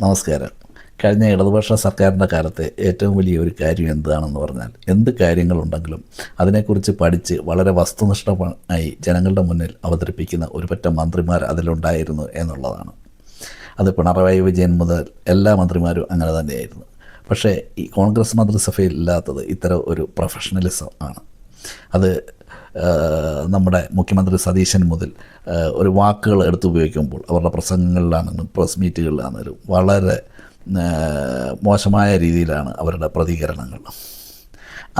നമസ്കാരം. കഴിഞ്ഞ ഇടതുപക്ഷ സർക്കാരിൻ്റെ കാലത്തെ ഏറ്റവും വലിയ ഒരു കാര്യം എന്താണെന്ന് പറഞ്ഞാൽ, എന്ത് കാര്യങ്ങളുണ്ടെങ്കിലും അതിനെക്കുറിച്ച് പഠിച്ച് വളരെ വസ്തുനിഷ്ഠമായി ജനങ്ങളുടെ മുന്നിൽ അവതരിപ്പിക്കുന്ന ഒരു പറ്റം മന്ത്രിമാർ അതിലുണ്ടായിരുന്നു എന്നുള്ളതാണ്. അത് പിണറായി വിജയൻ മുതൽ എല്ലാ മന്ത്രിമാരും അങ്ങനെ തന്നെയായിരുന്നു. പക്ഷേ ഈ കോൺഗ്രസ് മന്ത്രിസഭയിൽ ഇല്ലാത്തത് ഇത്തരം ഒരു പ്രൊഫഷണലിസം ആണ്. അത് നമ്മുടെ മുഖ്യമന്ത്രി സതീശൻ മുതൽ ഒരു വാക്കുകൾ എടുത്തുപയോഗിക്കുമ്പോൾ അവരുടെ പ്രസംഗങ്ങളിലാണെങ്കിലും പ്രസ് മീറ്റുകളിലാണെങ്കിലും വളരെ മോശമായ രീതിയിലാണ് അവരുടെ പ്രതികരണങ്ങൾ.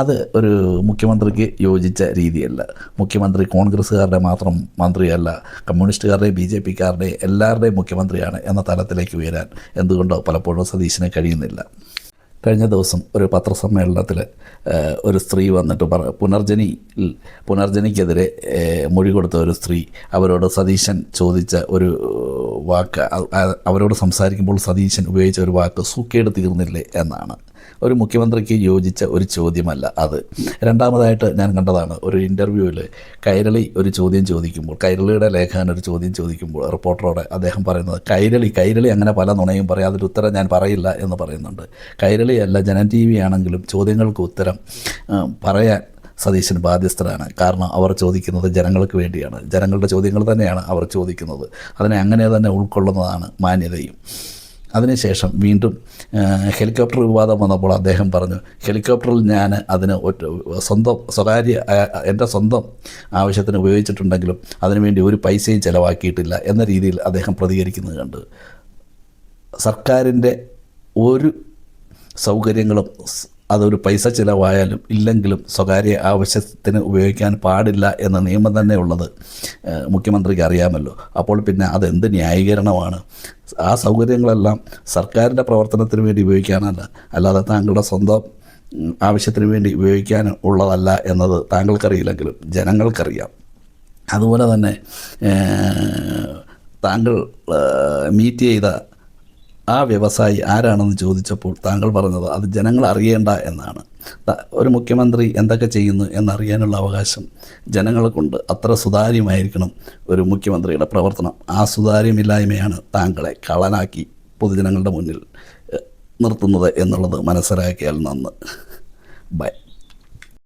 അത് ഒരു മുഖ്യമന്ത്രിക്ക് യോജിച്ച രീതിയല്ല. മുഖ്യമന്ത്രി കോൺഗ്രസ്സുകാരുടെ മാത്രം മന്ത്രിയല്ല, കമ്മ്യൂണിസ്റ്റുകാരുടെയും BJPക്കാരുടെയും എല്ലാവരുടെയും മുഖ്യമന്ത്രിയാണ് എന്ന തലത്തിലേക്ക് ഉയരാൻ എന്തുകൊണ്ടോ പലപ്പോഴും സതീശന് കഴിയുന്നില്ല. കഴിഞ്ഞ ദിവസം ഒരു പത്രസമ്മേളനത്തിൽ ഒരു സ്ത്രീ വന്നിട്ട് പുനർജനിക്കെതിരെ മൊഴി കൊടുത്ത ഒരു സ്ത്രീ അവരോട് സതീശൻ ചോദിച്ച ഒരു വാക്ക്, അവരോട് സംസാരിക്കുമ്പോൾ സതീശൻ ഉപയോഗിച്ച ഒരു വാക്ക് സൂക്കേട് തീർന്നില്ലേ എന്നാണ്. ഒരു മുഖ്യമന്ത്രിക്ക് യോജിച്ച ഒരു ചോദ്യമല്ല അത്. രണ്ടാമതായിട്ട് ഞാൻ കണ്ടതാണ് ഒരു ഇൻ്റർവ്യൂവിൽ കൈരളി ഒരു ചോദ്യം ചോദിക്കുമ്പോൾ, കൈരളിയുടെ ലേഖകൻ ഒരു ചോദ്യം ചോദിക്കുമ്പോൾ റിപ്പോർട്ടറോട് അദ്ദേഹം പറയുന്നത്, കൈരളി അങ്ങനെ പല നുണയും പറയാം, അതിൻ്റെ ഉത്തരം ഞാൻ പറയില്ല എന്ന് പറയുന്നുണ്ട്. കൈരളിയല്ല, ജനം TV ആണെങ്കിലും ചോദ്യങ്ങൾക്ക് ഉത്തരം പറയാൻ സതീശൻ ബാധ്യസ്ഥരാണ്. കാരണം അവർ ചോദിക്കുന്നത് ജനങ്ങൾക്ക് വേണ്ടിയാണ്, ജനങ്ങളുടെ ചോദ്യങ്ങൾ തന്നെയാണ് അവർ ചോദിക്കുന്നത്. അതിനെ അങ്ങനെ തന്നെ ഉൾക്കൊള്ളുന്നതാണ് മാന്യതയും. അതിനുശേഷം വീണ്ടും ഹെലികോപ്റ്റർ വിവാദം വന്നപ്പോൾ അദ്ദേഹം പറഞ്ഞു, ഹെലികോപ്റ്ററിൽ ഞാൻ അതിന് എൻ്റെ സ്വന്തം ആവശ്യത്തിന് ഉപയോഗിച്ചിട്ടുണ്ടെങ്കിലും അതിനുവേണ്ടി ഒരു പൈസയും ചിലവാക്കിയിട്ടില്ല എന്ന രീതിയിൽ അദ്ദേഹം പ്രതികരിക്കുന്നത് കണ്ട്. സർക്കാരിൻ്റെ ഒരു സൗകര്യങ്ങളും അതൊരു പൈസ ചിലവായാലും ഇല്ലെങ്കിലും സ്വകാര്യ ആവശ്യത്തിന് ഉപയോഗിക്കാൻ പാടില്ല എന്ന നിയമം തന്നെ ഉള്ളത് മുഖ്യമന്ത്രിക്ക് അറിയാമല്ലോ. അപ്പോൾ പിന്നെ അതെന്ത് ന്യായീകരണമാണ്? ആ സൗകര്യങ്ങളെല്ലാം സർക്കാരിൻ്റെ പ്രവർത്തനത്തിന് വേണ്ടി ഉപയോഗിക്കാനല്ല, അല്ലാതെ താങ്കളുടെ സ്വന്തം ആവശ്യത്തിന് വേണ്ടി ഉപയോഗിക്കാൻ ഉള്ളതല്ല എന്നത് താങ്കൾക്കറിയില്ലെങ്കിലും ജനങ്ങൾക്കറിയാം. അതുപോലെ തന്നെ താങ്കൾ മീറ്റ് ചെയ്ത ആ വ്യവസായി ആരാണെന്ന് ചോദിച്ചപ്പോൾ താങ്കൾ പറഞ്ഞത് അത് ജനങ്ങൾ അറിയേണ്ട എന്നാണ്. ഒരു മുഖ്യമന്ത്രി എന്തൊക്കെ ചെയ്യുന്നു എന്നറിയാനുള്ള അവകാശം ജനങ്ങൾക്കുണ്ട്. അത്ര സുതാര്യമായിരിക്കണം ഒരു മുഖ്യമന്ത്രിയുടെ പ്രവർത്തനം. ആ സുതാര്യമില്ലായ്മയാണ് താങ്കളെ കള്ളനാക്കി പൊതുജനങ്ങളുടെ മുന്നിൽ നിർത്തുന്നത് എന്നുള്ളത് മനസ്സിലാക്കിയാൽ നന്ന്. ബൈ.